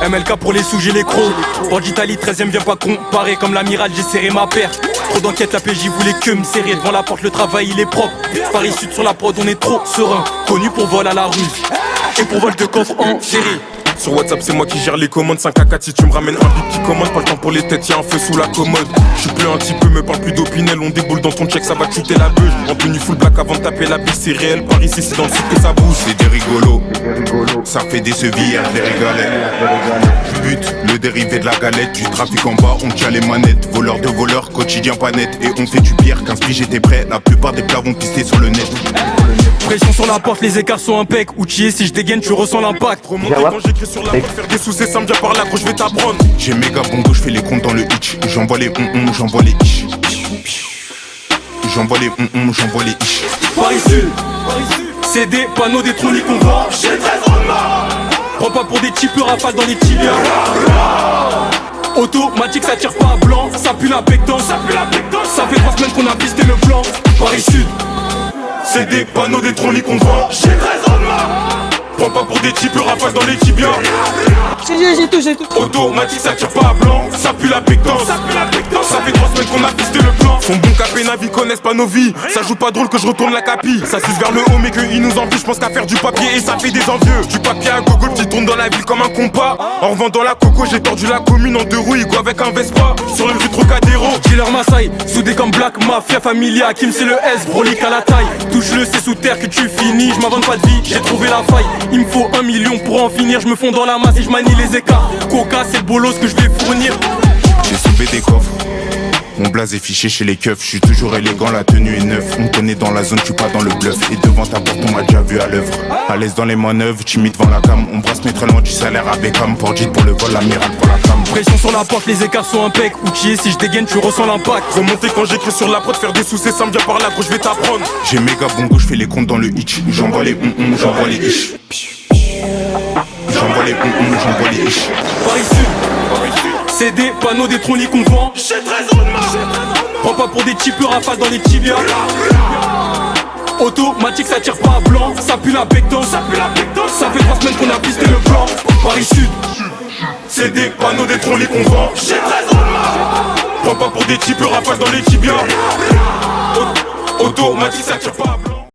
MLK pour les sous, j'ai les crocs. Port d'Italie, 13ème, viens pas comparer. Comme l'amiral, j'ai serré ma paire. Trop d'enquête, la PJ voulait que me serrer. Devant la porte, le travail, il est propre. Paris Sud sur la prod, on est trop serein. Connu pour vol à la ruse et pour vol de coffre en série. Sur WhatsApp c'est moi qui gère les commandes, 5 à 4 si tu me ramènes un bip qui commande. Pas le temps pour les têtes, y'a un feu sous la commode. J'suis plus un petit peu, me parle plus d'opinel. On déboule dans ton check, ça va chuter la beuge. En tenue full black avant de taper la bise, c'est réel. Par ici c'est dans le sud que ça bouge. C'est des rigolos, ça fait des sevilles, des régalets. But, le dérivé de la galette. Du trafic en bas, on tient les manettes. Voleur de voleurs, quotidien pas net. Et on fait du pire, 15 piges j'étais prêt. La plupart des plats vont pister sur le net. Pression sur la porte, les écarts sont impec. Outillé, si je dégaine, tu ressens l'impact. Remonter quand j'écris sur la porte, faire des sous, c'est simple, viens par là, gros, je vais t'apprendre. J'ai méga bongo, j'fais les comptes dans le hitch. J'envoie les j'envoie les ish. J'envoie les j'envoie les ish. Paris Sud, c'est des panneaux d'électronique qu'on vend. J'ai 13 remords. Prends pas pour des types rafales dans les tibias. Automatique, ça tire pas à blanc. Ça pue la pectance, ça fait 3 semaines qu'on a pisté le plan. Paris Sud, c'est des panneaux d'électronique qu'on vend. J'ai 13 remords. Prends pas pour des types rafales dans les tibias. J'ai tout. Automatique, ça tire pas à blanc. Ça pue la pectance, ça fait 3 semaines qu'on a pisté le plan. Son bon capé navi connaissent pas nos vies. Ça joue pas drôle que je retourne la capille. Ça suce vers le haut mais qu'ils nous envient. J'pense qu'à faire du papier et ça fait des envieux. Du papier à gogo qui tourne dans la ville comme un compas. En revendant la coco j'ai tordu la commune en 2 roues. Go avec un Vespa sur une rue Trocadéro. J'ai leur Maasai, soudé comme Black Mafia Familia. Kim c'est le S, brolique à la taille. Touche-le c'est sous terre que tu finis. J'm'invente pas de vie, j'ai trouvé la faille. Il me faut 1 million pour en finir. Je me fonds dans la masse et je manie les écarts. Coca c'est le bolos que je vais fournir. J'ai soulevé des coffres. Mon blaze est fiché chez les keufs, je suis toujours élégant, la tenue est neuve. On connaît dans la zone, je suis pas dans le bluff. Et devant ta porte, on m'a déjà vu à l'œuvre. À l'aise dans les manœuvres, timide devant la cam. On brasse mais très loin du salaire à Beckham. Pour Jit pour le vol, l'amiral pour la cam. Pression sur la porte, les écarts sont impec. Outillé, si je dégaine, tu ressens l'impact. Remonter quand j'écris sur la prod, faire des sous, c'est simple, viens par là, gros, je vais t'apprendre. J'ai méga bongo, je fais les comptes dans le hitch. J'envoie les j'envoie les ish. J'envoie les j'envoie les ish. Paris Sud, c'est des panneaux d'électronique qu'on vend. J'ai 13 Prends pas pour des types rafales dans les tibias. Automatique, ça tire pas à blanc. Ça pue la pectance, ça fait 3 semaines qu'on a pisté le plan. Paris Sud, c'est des panneaux d'électronique qu'on vend. J'ai 13 Prends pas pour des types rafales dans les tibias. Automatique, ça tire pas à blanc.